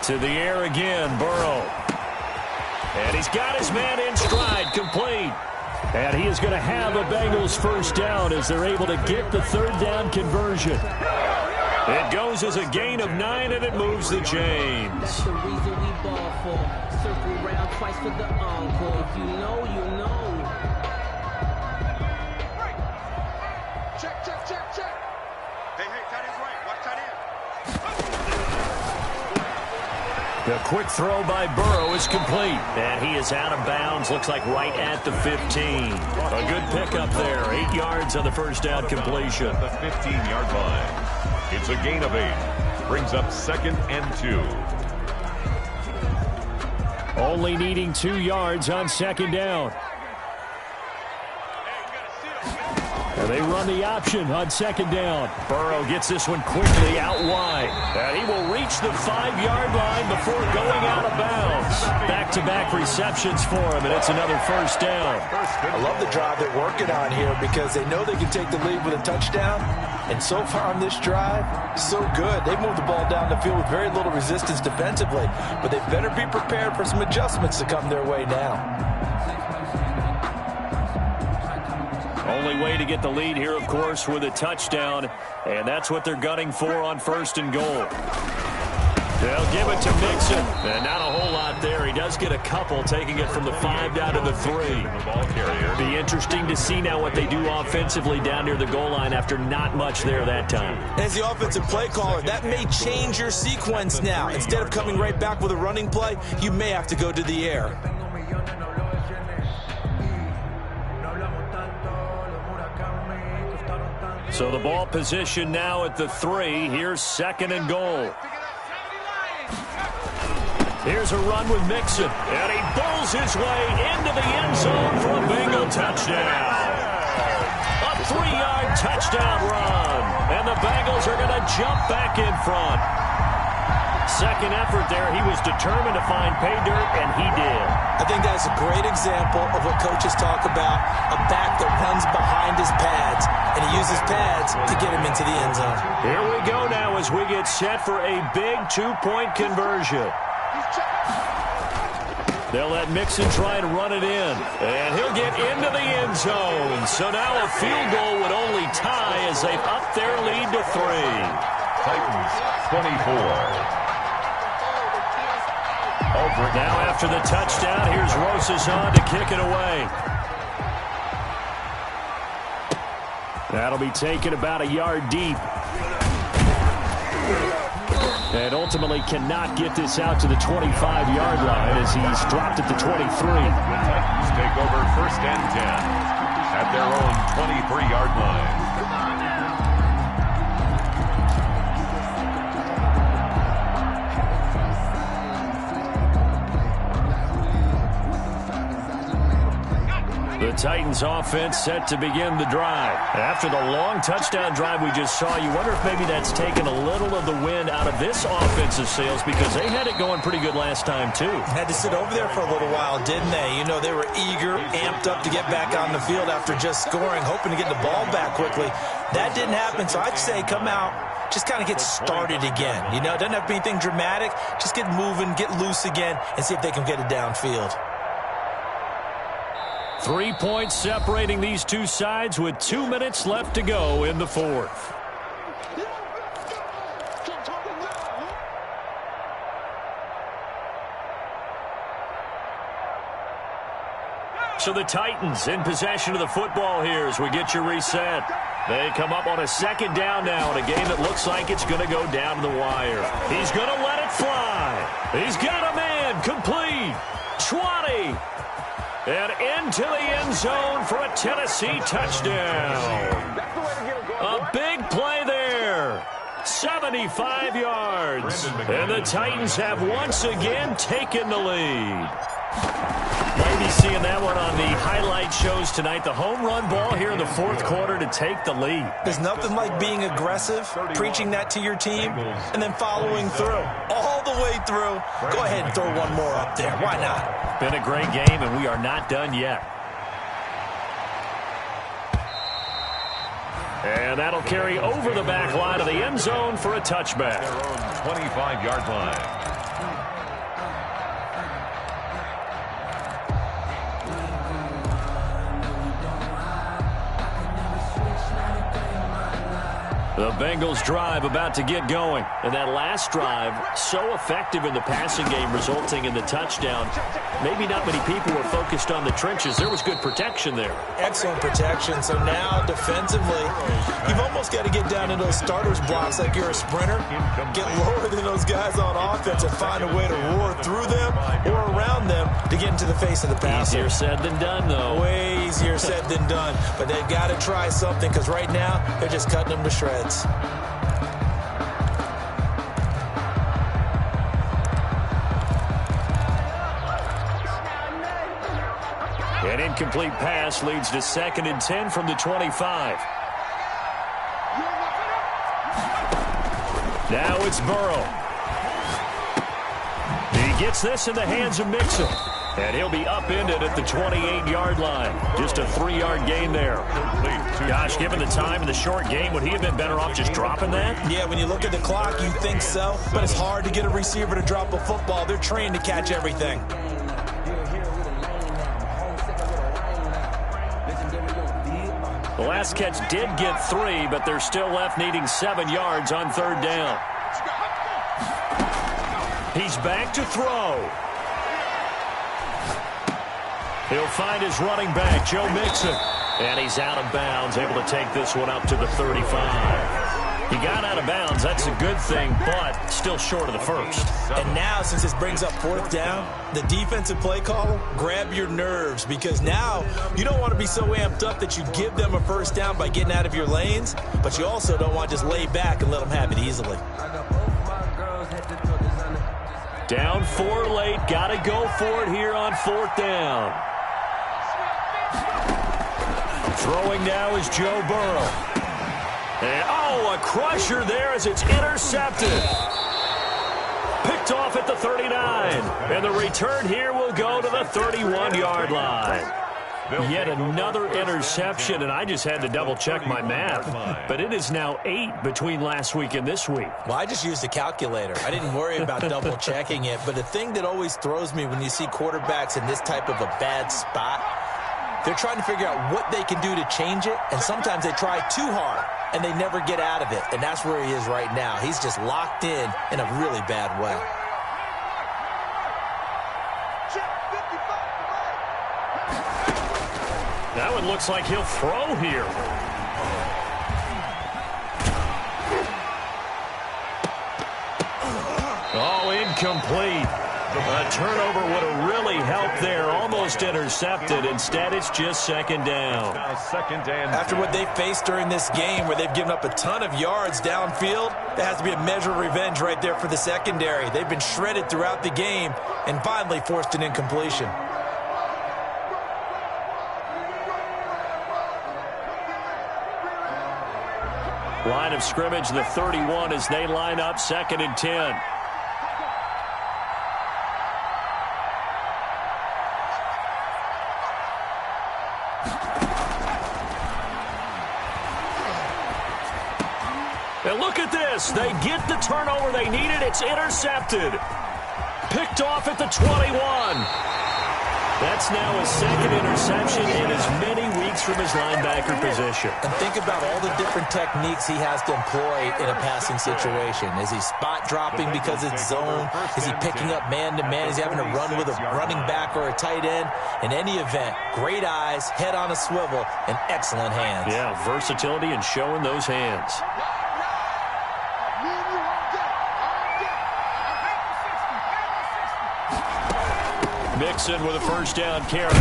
A: To the air again, Burrow. And he's got his man in stride, complete.
E: And he is going to have a Bengals 1st down as they're able to get the 3rd down conversion.
A: It goes as a gain of 9, and it moves the chains.
F: That's the reason we ball for. Circle round twice for the encore. If you know, you know.
D: Check. Hey, tight end's right. Watch tight end.
A: The quick throw by Burrow is complete. And he is out of bounds. Looks like right at the 15. A good pickup there. 8 yards on the 1st down completion.
B: The 15-yard line. It's a gain of 8. Brings up 2nd and 2.
E: Only needing 2 yards on 2nd down. And they run the option on second down.
A: Burrow gets this one quickly out wide. And he will reach the 5-yard line before going out of bounds. Back-to-back receptions for him, and it's another first down.
C: I love the drive they're working on here because they know they can take the lead with a touchdown. And so far on this drive, so good. They've moved the ball down the field with very little resistance defensively. But they better be prepared for some adjustments to come their way now.
A: Only way to get the lead here, of course, with a touchdown. And that's what they're gunning for on first and goal. They'll give it to Mixon. And not a whole lot there. He does get a couple, taking it from the 5 down to the 3. Be interesting to see now what they do offensively down near the goal line after not much there that time.
C: As the offensive play caller, that may change your sequence now. Instead of coming right back with a running play, you may have to go to the air.
A: So the ball position now at the 3. Here's second and goal. Here's a run with Mixon, and he bowls his way into the end zone for a Bengal touchdown. A 3-yard touchdown run, and the Bengals are going to jump back in front. Second effort there, he was determined to find pay dirt, and he did.
C: I think that's a great example of what coaches talk about, a back that runs behind his pads, and he uses pads to get him into the end zone.
A: Here we go now as we get set for a big 2-point conversion. They'll let Mixon try and run it in, and he'll get into the end zone. So now a field goal would only tie as they've upped their lead to 3.
B: Titans 24.
A: Now after the touchdown, here's Rosas on to kick it away. That'll be taken about a yard deep. And ultimately cannot get this out to the 25-yard line as he's dropped at the 23.
B: The Titans take over first and 10 at their own 23-yard line.
A: The Titans offense set to begin the drive. After the long touchdown drive we just saw, you wonder if maybe that's taken a little of the wind out of this offensive sails because they had it going pretty good last time too.
C: Had to sit over there for a little while, didn't they? You know, they were eager, amped up to get back on the field after just scoring, hoping to get the ball back quickly. That didn't happen, so I'd say come out, just kind of get started again. You know, it doesn't have to be anything dramatic. Just get moving, get loose again, and see if they can get it downfield.
A: 3 points separating these two sides with 2 minutes left to go in the fourth. So the Titans in possession of the football here as we get you reset. They come up on a second down now in a game that looks like it's going to go down to the wire. He's going to let it fly. He's got a man complete. 20. And into the end zone for a Tennessee touchdown. A big play there. 75 yards. And the Titans have once again taken the lead. Maybe seeing that one on the highlight shows tonight. The home run ball here in the fourth quarter to take the lead.
C: There's nothing like being aggressive, preaching that to your team, and then following through. All the way through. Go ahead and throw one more up there. Why not?
A: Been a great game, and we are not done yet. And that'll carry over the back line of the end zone for a touchback.
B: Their own 25-yard line.
A: The Bengals drive about to get going. And that last drive, so effective in the passing game, resulting in the touchdown. Maybe not many people were focused on the trenches. There was good protection there.
C: Excellent protection. So now, defensively, you've almost got to get down into those starters blocks like you're a sprinter. Get lower than those guys on offense and find a way to roar through them or around them to get into the face of the passer.
A: Easier said than done, though.
C: Way easier said than done. But they've got to try something because right now, they're just cutting them to shreds.
A: And An incomplete pass leads to 2nd and 10 from the 25. Now it's Burrow. He gets this in the hands of Mixon. And he'll be upended at the 28-yard line. Just a 3-yard gain there. Gosh, given the time in the short game, would he have been better off just dropping that?
C: Yeah, when you look at the clock, you think so. But it's hard to get a receiver to drop a football. They're trained to catch everything.
A: The last catch did get 3, but they're still left needing 7 yards on 3rd down. He's back to throw. He'll find his running back, Joe Mixon. And he's out of bounds, able to take this one up to the 35. He got out of bounds. That's a good thing, but still short of the first.
C: And now, since this brings up 4th down, the defensive play caller, grab your nerves, because now you don't want to be so amped up that you give them a 1st down by getting out of your lanes, but you also don't want to just lay back and let them have it easily.
A: Down 4 late. Got to go for it here on 4th down. Throwing now is Joe Burrow. And, a crusher there as it's intercepted. Picked off at the 39. And the return here will go to the 31-yard line. Yet another interception, and I just had to double-check my math. But it is now 8 between last week and this week.
C: Well, I just used a calculator. I didn't worry about double-checking it. But the thing that always throws me when you see quarterbacks in this type of a bad spot, they're trying to figure out what they can do to change it, and sometimes they try too hard, and they never get out of it. And that's where he is right now. He's just locked in a really bad way.
A: That one looks like he'll throw here. Incomplete. A turnover would have really helped there. Almost intercepted. Instead, it's just 2nd down.
C: After what they faced during this game, where they've given up a ton of yards downfield, there has to be a measure of revenge right there for the secondary. They've been shredded throughout the game and finally forced an incompletion.
A: Line of scrimmage, the 31 as they line up 2nd and 10. And look at this. They get the turnover they needed. It's intercepted. Picked off at the 21. That's now his 2nd interception in as many weeks from his linebacker position.
C: And think about all the different techniques he has to employ in a passing situation. Is he spot dropping because it's zone? Is he picking up man-to-man? Is he having to run with a running back or a tight end? In any event, great eyes, head on a swivel, and excellent hands.
A: Yeah, versatility and showing those hands. Mixon with a 1st down carry.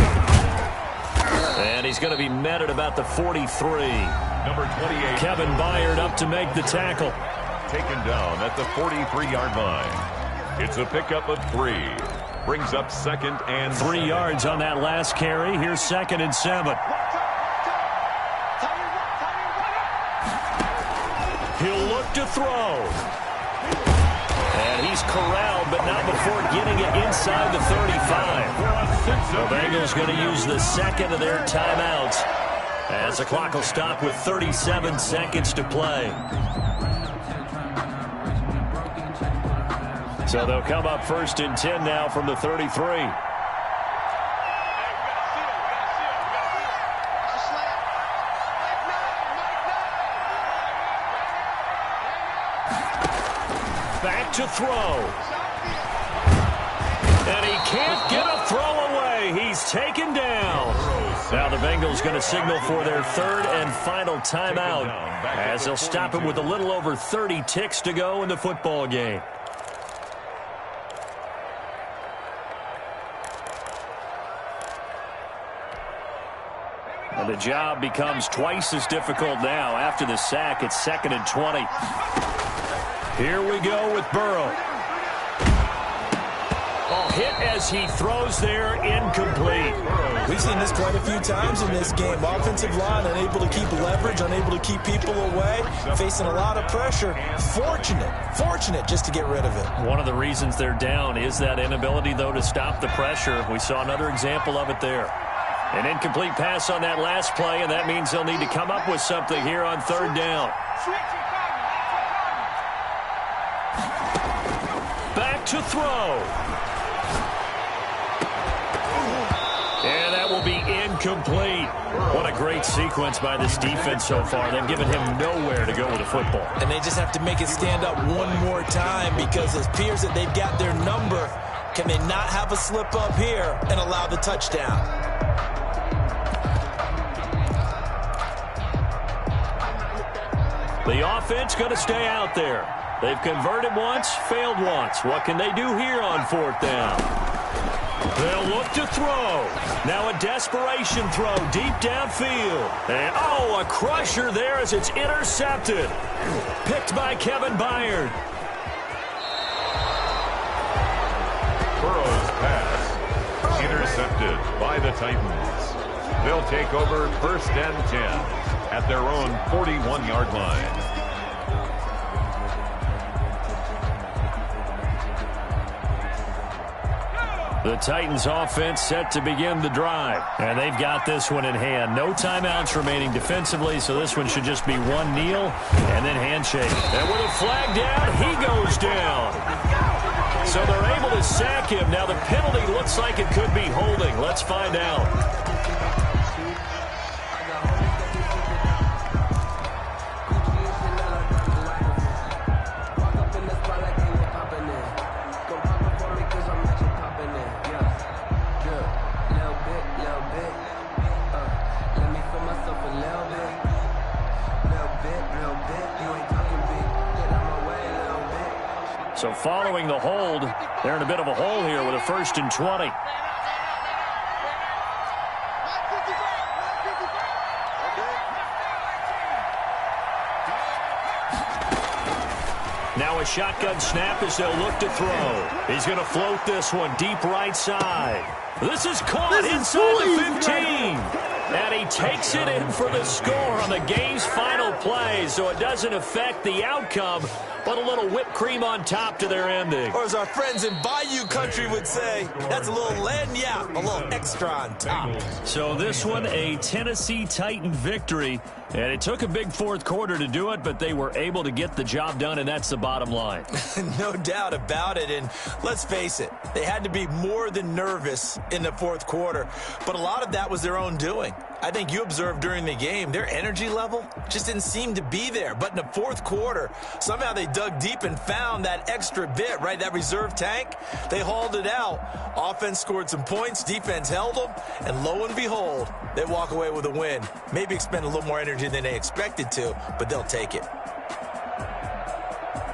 A: And he's going to be met at about the 43.
B: Number 28.
A: Kevin Byard up to make the tackle.
B: Taken down at the 43-yard line. It's a pickup of 3. Brings up 2nd and
A: 3 yards on that last carry. Here's 2nd and 7. He'll look to throw. And he's corralled, but not before getting it inside the 35. The Bengals going to use the 2nd of their timeouts as the clock will stop with 37 seconds to play. So they'll come up 1st and 10 now from the 33. Back to throw. And he can't get a throw away. He's taken down. Now the Bengals going to signal for their 3rd and final timeout as they'll stop him with a little over 30 ticks to go in the football game. And the job becomes twice as difficult now. After the sack, it's 2nd and 20. Here we go with Burrow. hit as he throws there, incomplete.
C: We've seen this quite a few times in this game. Offensive line unable to keep leverage, unable to keep people away, facing a lot of pressure. Fortunate just to get rid of it.
A: One of the reasons they're down is that inability, though, to stop the pressure. We saw another example of it there. An incomplete pass on that last play, and that means they'll need to come up with something here on third down. Back to throw. And that will be incomplete. What a great sequence by this defense so far. They've given him nowhere to go with the football.
C: And they just have to make it stand up one more time because it appears that they've got their number. Can they not have a slip up here and allow the touchdown?
A: The offense going to stay out there. They've converted once, failed once. What can they do here on fourth down? They'll look to throw. Now a desperation throw deep downfield. And, a crusher there as it's intercepted. Picked by Kevin Byard.
B: Burrow's pass intercepted by the Titans. They'll take over first and 10 at their own 41-yard line.
A: The Titans offense set to begin the drive. And they've got this one in hand. No timeouts remaining defensively, so this one should just be one kneel and then handshake. And with a flag down, he goes down. So they're able to sack him. Now the penalty looks like it could be holding. Let's find out. So following the hold, they're in a bit of a hole here with a 1st and 20. Now a shotgun snap as they'll look to throw. He's going to float this one deep right side. This is caught inside the 15. And he takes it in for the score on the game's final play, so it doesn't affect the outcome, but a little whipped cream on top to their ending.
C: Or as our friends in Bayou Country would say, that's a little lagniappe, a little extra on top.
A: So this one, a Tennessee Titan victory, and it took a big fourth quarter to do it, but they were able to get the job done, and that's the bottom line.
C: No doubt about it, and let's face it, they had to be more than nervous in the fourth quarter, but a lot of that was their own doing. I think you observed during the game, their energy level just didn't seem to be there. But in the fourth quarter, somehow they dug deep and found that extra bit, right, that reserve tank. They hauled it out. Offense scored some points, defense held them, and lo and behold, they walk away with a win. Maybe expend a little more energy than they expected to, but they'll take it.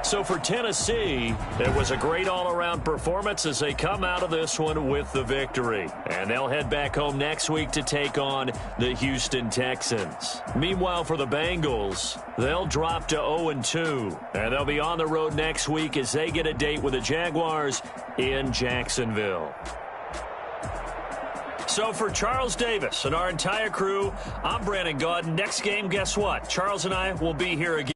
A: So for Tennessee, it was a great all-around performance as they come out of this one with the victory. And they'll head back home next week to take on the Houston Texans. Meanwhile, for the Bengals, they'll drop to 0-2. And they'll be on the road next week as they get a date with the Jaguars in Jacksonville. So for Charles Davis and our entire crew, I'm Brandon Gaudin. Next game, guess what? Charles and I will be here again.